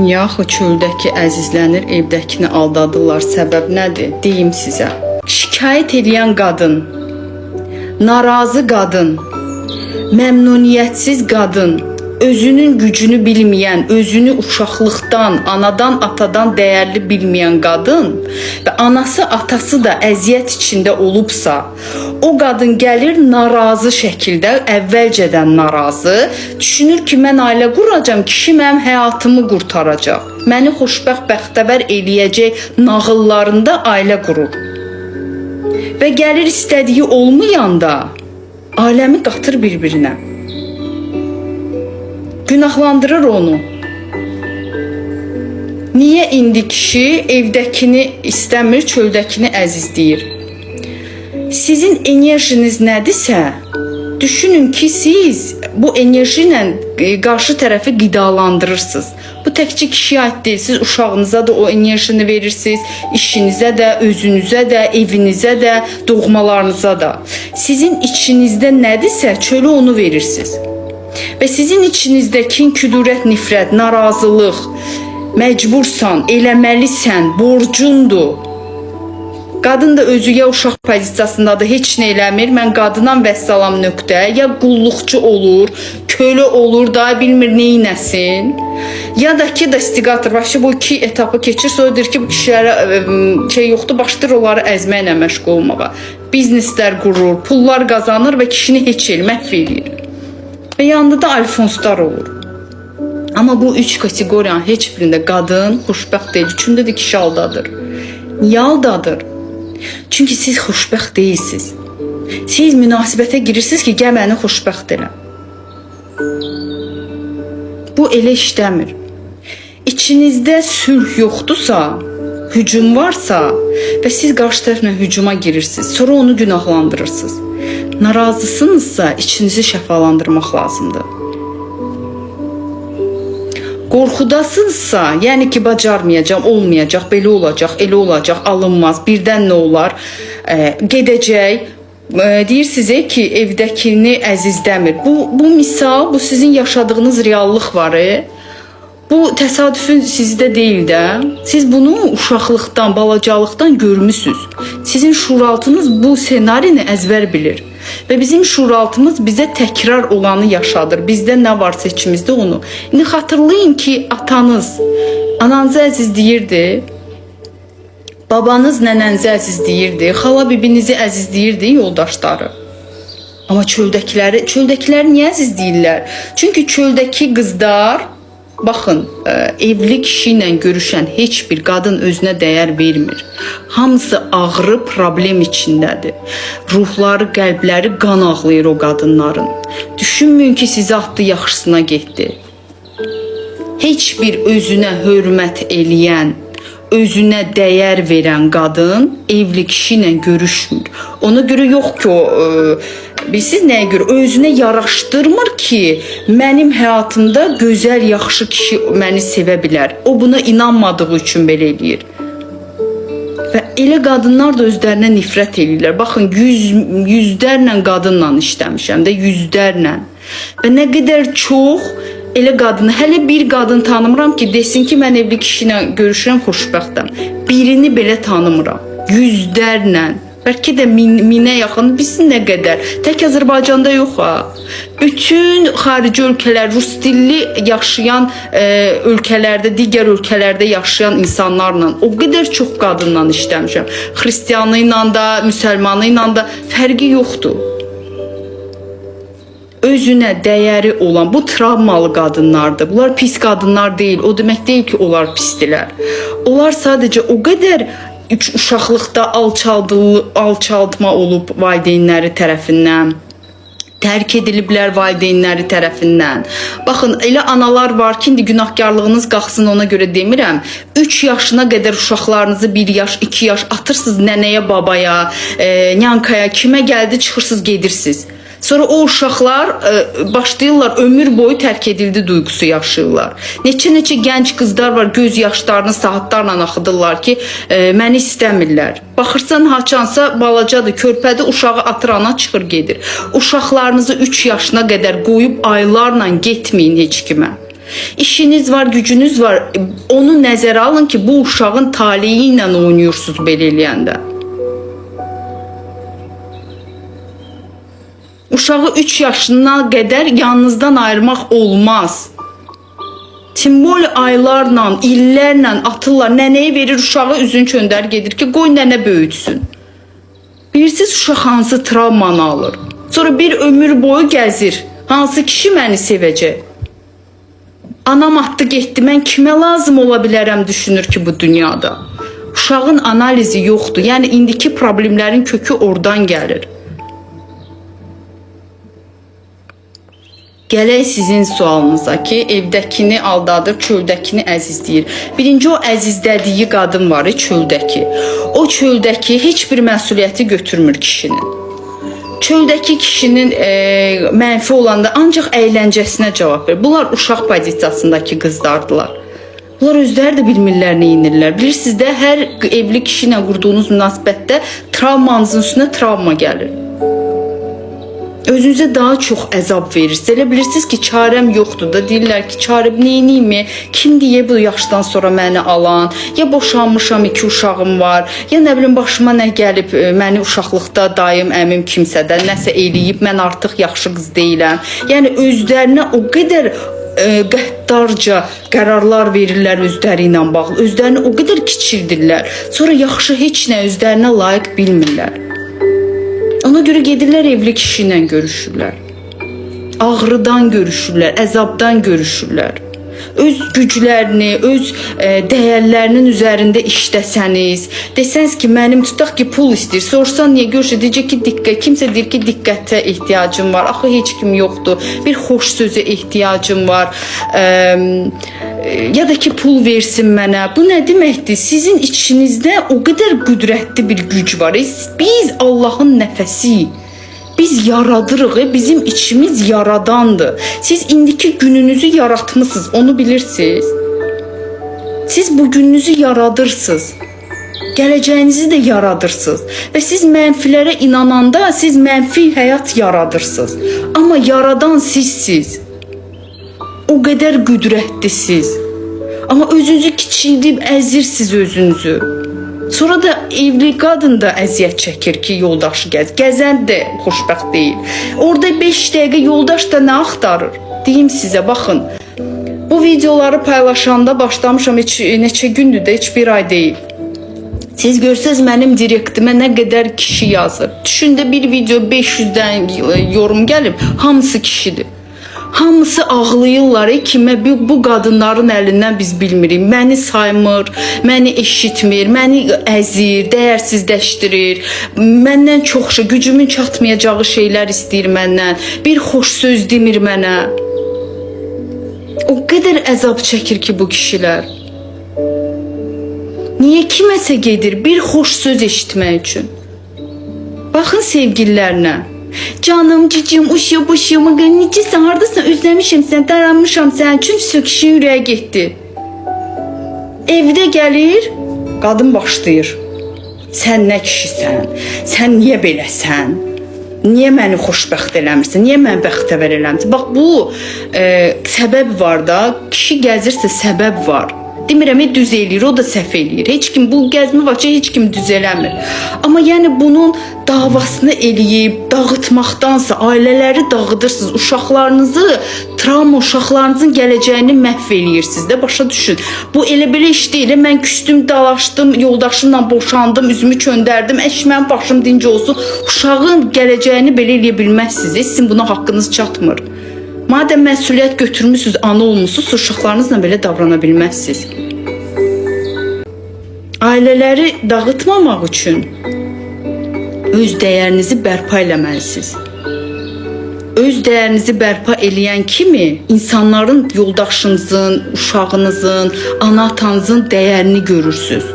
Yaxı çöldəki əzizlənir, evdəkini aldadırlar. Səbəb nədir? Deyim sizə. Şikayət edən qadın, narazı qadın, məmnuniyyətsiz qadın, özünün gücünü bilməyən, özünü uşaqlıqdan, anadan, atadan dəyərli bilməyən qadın və anası, atası da əziyyət içində olubsa, o qadın gəlir narazı şəkildə, əvvəlcədən narazı, düşünür ki, mən ailə quracam, kişi mənim həyatımı qurtaracaq, məni xoşbəxt, bəxtəvər eləyəcək nağıllarında ailə qurur. Və gəlir istədiyi olmayanda, aləmi qatır bir-birinə. Günahlandırır onu. Niyə indi kişi evdəkini istəmir, çöldəkini əzizləyir? Sizin enerjiniz nədirsə, düşünün ki, siz bu enerji ilə qarşı tərəfi qidalandırırsınız. Bu təkcə kişiyə aid deyil, siz uşağınıza da o enerjini verirsiniz, işinizə də, özünüzə də, evinizə də, doğmalarınıza da. Sizin içinizdə nədirsə, çölü onu verirsiniz. Və sizin içinizdə kin, küdurət, nifrət, narazılıq, məcbursan, eləməlisən, borcundur. Qadın da özü ya uşaq pozisiyasındadır, heç nə eləmir. Mən qadınam vəssalam nöqtə. Ya qulluqçu olur, kölə olur da, bilmir neynəsin. Ya da ki, dastiqatır. Başı bu iki etapı keçir. Sonra deyir ki, bu kişilərə şey yoxdur, başlayır onları əzməklə məşğul olmağa. Bizneslər qurur, pullar qazanır və kişini heç məhv edir. Və yanında da alfonslar olur. Amma bu üç kateqoriyanın heç birində qadın xoşbəxt deyil. Üçündə də kişi aldadır. Niyə aldadır? Çünki siz xoşbəxt deyilsiniz. Siz münasibətə girirsiniz ki, gəl məni xoşbəxt elə. Bu elə işləmir. İçinizdə sülh yoxdursa, hücum varsa və siz qarşı tərəflə hücuma girirsiniz, sonra onu günahlandırırsınız. Narazısınızsa içinizi şəfalandırmaq lazımdır. Qorxudasınızsa, yəni ki, bacarmayacam, olmayacaq, belə olacaq, elə olacaq, alınmaz, birdən nə olar, gedəcək. Deyirsiniz ki, evdəkini əzizləmir. Bu misal, bu sizin yaşadığınız reallıq var. Bu təsadüfün sizdə deyil də. Siz bunu uşaqlıqdan, balacalıqdan görmüsünüz. Sizin şuuraltınız bu senarini əzbər bilir. Və bizim şuuraltımız bizə təkrar olanı yaşadır. Bizdə nə varsa içimizdə onu. İndi xatırlayın ki, atanız ananızı əzizləyirdi, babanız nənənizi əzizləyirdi, xala bibinizi əzizləyirdi, yoldaşları. Amma çöldəkiləri niyə əzizləyirlər? Çünki çöldəki qızlar, baxın, evli kişi ilə görüşən heç bir qadın özünə dəyər vermir. Hamısı ağrı, problem içindədir. Ruhları, qəlbləri qan ağlayır o qadınların. Düşünməyin ki, sizi atdı, yaxşısına getdi. Heç bir özünə hörmət eləyən, özünə dəyər verən qadın evli kişi ilə görüşmür. Ona görə yox ki, siz nəyə görə? Özünə yaraşdırmır ki, mənim həyatımda gözəl, yaxşı kişi məni sevə bilər. O buna inanmadığı üçün belə eləyir. Və elə qadınlar da özlərinə nifrət edirlər. Baxın, yüzlərlə qadınla işləmişəm də, yüzlərlə. Və nə qədər çox elə qadını, hələ bir qadın tanımıram ki, desin ki, mən evli kişi ilə görüşürəm, xoşbəxtəm. Birini belə tanımıram. Yüzlərlə. Bəlkə də minə yaxın, bilsin nə qədər. Tək Azərbaycanda yox ha. Bütün xarici ölkələr, rus dilli yaşayan ölkələrdə, digər ölkələrdə yaşayan insanlarla o qədər çox qadınla işləmişəm. Xristiyanı ilə də, müsəlmanı ilə də fərqi yoxdur. Özünə dəyəri olan, bu travmalı qadınlardır. Bunlar pis qadınlar deyil. O demək deyil ki, onlar pisdilər. Onlar sadəcə o qədər uşaqlıqda alçaltma olub valideynləri tərəfindən, tərk ediliblər valideynləri tərəfindən. Baxın, elə analar var ki, indi günahkarlığınız qalxsın, ona görə demirəm. 3 yaşına qədər uşaqlarınızı 1 yaş, 2 yaş atırsınız nənəyə, babaya, nyankaya, kimə gəldi çıxırsınız, gedirsiniz. Sonra o uşaqlar başlayırlar, ömür boyu tərk edildi duyğusu yaşayırlar. Neçə gənc qızlar var, göz yaşlarını saatlarla axıdırlar ki, məni istəmirlər. Baxırsan, haçansa balacadır, körpədə uşağı atır, ana çıxır, gedir. Uşaqlarınızı 3 yaşına qədər qoyub aylarla getməyin heç kimə. İşiniz var, gücünüz var. Onu nəzərə alın ki, bu uşağın taleyi ilə oynayırsınız belə eləyəndə. Uşağı 3 yaşına qədər yanınızdan ayırmaq olmaz. Timbol aylarla, illərlə atırlar. Nənəyə verir uşağı, üzün çöndər gedir ki, qoy nənə böyütsün. Bilirsiniz uşaq hansı travmanı alır. Sonra bir ömür boyu gəzir. Hansı kişi məni sevəcək? Anam atdı getdi, mən kimə lazım ola bilərəm düşünür ki bu dünyada. Uşağın analizi yoxdur. Yəni indiki problemlərin kökü oradan gəlir. Gələk sizin sualınıza ki, evdəkini aldadır, çöldəkini əzizləyir. Birinci o əzizlədiyi qadın var, çöldəki. O çöldəki heç bir məsuliyyəti götürmür kişinin. Çöldəki kişinin mənfi olanda ancaq əyləncəsinə cavab verir. Bunlar uşaq pozisiyasındakı qızlardılar. Bunlar özləri də bilmirlər, nə inirlər. Bilirsiniz də, hər evli kişi ilə qurduğunuz münasibətdə travmanızın üstünə travma gəlir. Özünüzə daha çox əzab verirsiniz. Elə bilirsiniz ki, çarəm yoxdur da. Deyirlər ki, çarəm neyniyim mi? Kim deyə bu yaşdan sonra məni alan? Ya boşanmışam, 2 uşağım var. Ya nə bilim başıma nə gəlib, məni uşaqlıqda dayım, əmim kimsədən nəsə eləyib, mən artıq yaxşı qız deyiləm. Yəni özlərinə o qədər qəddarca qərarlar verirlər özləri ilə bağlı. Özlərini o qədər kiçildirlər. Sonra yaxşı heç nə özlərinə layiq bilmirlər. Ona görə gedirlər evli kişi ilə görüşürlər. Ağrıdan görüşürlər, əzabdan görüşürlər. Öz güclərini, öz dəyərlərinin üzərində işləsəniz, desəniz ki, mənim tutaq ki, pul istəyir. Sorsan niyə görüşür? Deyəcək ki, diqqət. Kimsə deyir ki, diqqətə ehtiyacım var. Axı heç kim yoxdur. Bir xoş sözə ehtiyacım var. Ya da ki, pul versin mənə. Bu nə deməkdir? Sizin içinizdə o qədər qüdrətli bir güc var. Biz Allahın nəfəsiyik. Biz yaradırıq, bizim içimiz yaradandır. Siz indiki gününüzü yaratmışsınız, onu bilirsiniz. Siz bugününüzü yaradırsınız. Gələcəyinizi də yaradırsınız. Və siz mənfilərə inananda siz mənfi həyat yaradırsınız. Amma yaradan sizsiniz. O qədər qüdrətlisiniz. Amma özünüzü kiçildib əzirsiniz özünüzü. Sonra da evli qadın da əziyyət çəkir ki, yoldaşı gəzən də xoşbəxt deyil. Orada 5 dəqiqə yoldaş da nə axtarır? Deyim sizə, baxın. Bu videoları paylaşanda başlamışam, neçə gündür də, heç bir ay deyil. Siz görsəz mənim direktimə nə qədər kişi yazır. Düşündə bir video 500-dən yorum gəlib, hamısı kişidir. Hamısı ağlayırlar kimə bu qadınların əlindən biz bilmirik. Məni saymır, məni eşitmir, məni əzir, dəyərsizləşdirir. Məndən çox gücümün çatmayacağı şeylər istəyir məndən. Bir xoş söz demir mənə. O qədər əzab çəkir ki bu kişilər. Niyə kiməsə gedir bir xoş söz eşitmək üçün? Baxın sevgililərinə. Canım, cicim, uşu, buşu, necəsən, haradasan, özləmişəm sən, daranmışam sən üçün, söküşün ürəyə getdi. Evdə gəlir, qadın başlayır. Sən nə kişisən, sən niyə beləsən, niyə məni xoşbəxt eləmirsən, niyə məni bəxtəvər eləmirsən? Bax, bu səbəb var da, kişi gəzirsə səbəb var. Demirəm, düz eləyir, o da səhv eləyir. Heç kim, bu gəzmə vaxtı heç kim düz eləmir. Amma yəni bunun davasını eləyib, dağıtmaqdansa ailələri dağıdırsınız, uşaqlarınızı, travma uşaqlarınızın gələcəyini məhv eləyirsiniz də, başa düşün. Bu elə belə iş deyil, mən küstüm, dalaşdım, yoldaşımla boşandım, üzümü çöndərdim, mən başım dinc olsun. Uşağın gələcəyini belə eləyə bilməzsiniz, sizin buna haqqınız çatmır. Madəm məsuliyyət götürmüsünüz, ana olmuşsunuz, uşaqlarınızla belə davrana bilməzsiniz. Ailələri dağıtmamaq üçün öz dəyərinizi bərpa eləməlisiniz. Öz dəyərinizi bərpa eləyən kimi insanların, yoldaşınızın, uşağınızın, ana-atanızın dəyərini görürsünüz.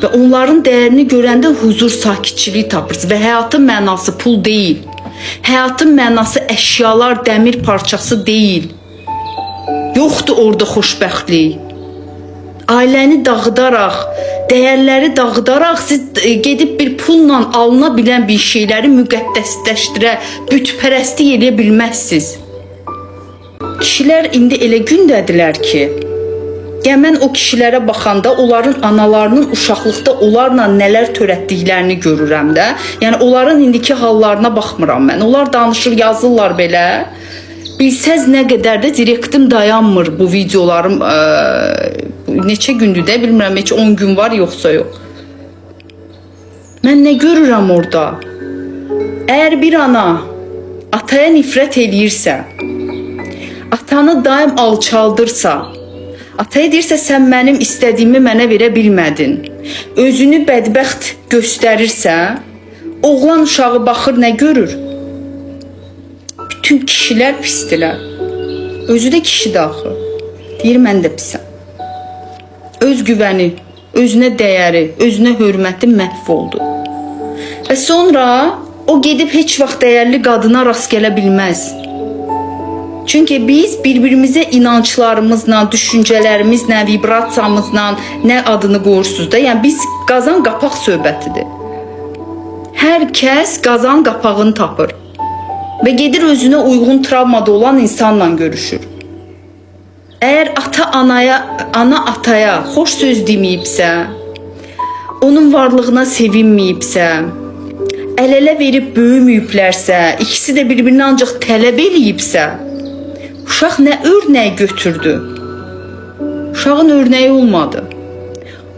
Və onların dəyərini görəndə huzur, sakitçilik tapırsınız. Və həyatın mənası pul deyil. Həyatın mənası əşyalar, dəmir parçası deyil. Yoxdur orada xoşbəxtlik. Ailəni dağıdaraq, dəyərləri dağıdaraq siz gedib bir pulla alına bilən bir şeyləri müqəddəsləşdirə, bütpərəstlik eləyə bilməzsiniz. kişilər indi elə gündədirlər ki, yəni mən o kişilərə baxanda onların analarının uşaqlıqda onlarla nələr törətdiklərini görürəm də. Yəni onların indiki hallarına baxmıram mən. Onlar danışır, yazırlar belə. Bilsəz nə qədər də direktim dayanmır bu videolarım. Neçə gündür də bilmirəm, heç 10 gün var yoxsa yox. Mən nə görürəm orada? Əgər bir ana ataya nifrət eləyirsə, atanı daim alçaldırsa, ataya deyirsə, sən mənim istədiyimi mənə verə bilmədin, özünü bədbəxt göstərirsə, oğlan uşağı baxır, nə görür? Bütün kişilər pisdilər. Özü də kişidir axı. Deyir, mən də pisəm. Öz güvəni, özünə dəyəri, özünə hörməti məhv oldu. Və sonra o gedib heç vaxt dəyərli qadına rast gələ bilməz. Çünki biz bir-birimizə inanclarımızla, düşüncələrimizlə, vibrasiyamızla, nə adını qoyursunuz da, yəni biz qazan qapaq söhbətidir. Hər kəs qazan qapağını tapır və gedir özünə uyğun travmada olan insanla görüşür. Əgər ana ataya xoş söz deməyibsə, onun varlığına sevinməyibsə, əl-ələ verib böyüməyiblərsə, ikisi də bir-birini ancaq tələb eləyibsə, uşaq nə örnəyi götürdü? Uşağın örnəyi olmadı.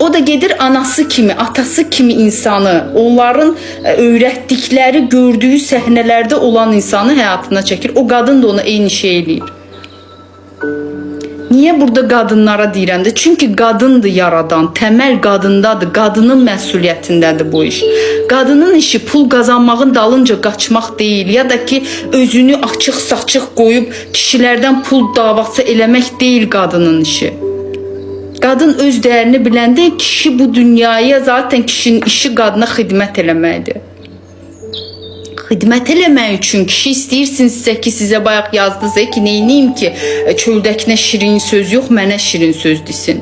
O da gedir anası kimi, atası kimi insanı, onların öyrətdikləri, gördüyü səhnələrdə olan insanı həyatına çəkir. O qadın da ona eyni şey eləyir. Niyə burada qadınlara deyirəm də? Çünki qadındır yaradan, təməl qadındadır, qadının məsuliyyətindədir bu iş. Qadının işi pul qazanmağın dalınca qaçmaq deyil, ya da ki özünü açıq-saçıq qoyub kişilərdən pul davası eləmək deyil qadının işi. Qadın öz dəyərini biləndə kişi bu dünyaya, zaten kişinin işi qadına xidmət eləməkdir. Xidmət eləmək üçün kişi istəyirsinizsə ki, sizə bayaq yazdınızsa ki, neyniyim ki, çöldəkinə şirin söz yox, mənə şirin söz desin.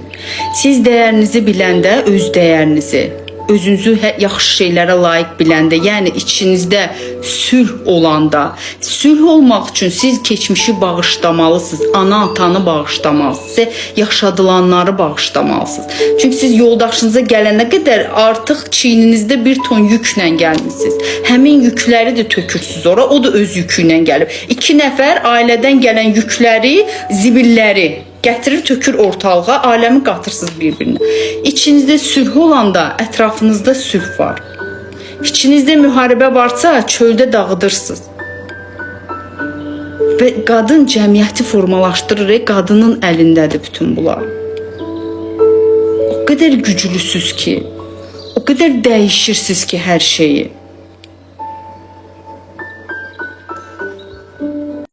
Siz dəyərinizi biləndə öz dəyərinizi, özünüzü yaxşı şeylərə layiq biləndə, yəni içinizdə sülh olanda, sülh olmaq üçün siz keçmişi bağışlamalısınız, ana-atanı bağışlamalısınız, yaşadılanları bağışlamalısınız. Çünki siz yoldaşınıza gələnə qədər artıq çiyninizdə bir ton yüklə gəlmişsiniz. Həmin yükləri də tökürsünüz ora, o da öz yükü ilə gəlib. 2 nəfər ailədən gələn yükləri, zibilləri gətirir, tökür ortalığa, aləmi qatırsınız bir-birinə. İçinizdə sülh olanda ətrafınızda sülh var. İçinizdə müharibə varsa çöldə dağıdırsınız. Və qadın cəmiyyəti formalaşdırır, qadının əlindədir bütün bunlar. O qədər güclüsüz ki, o qədər dəyişirsiniz ki hər şeyi.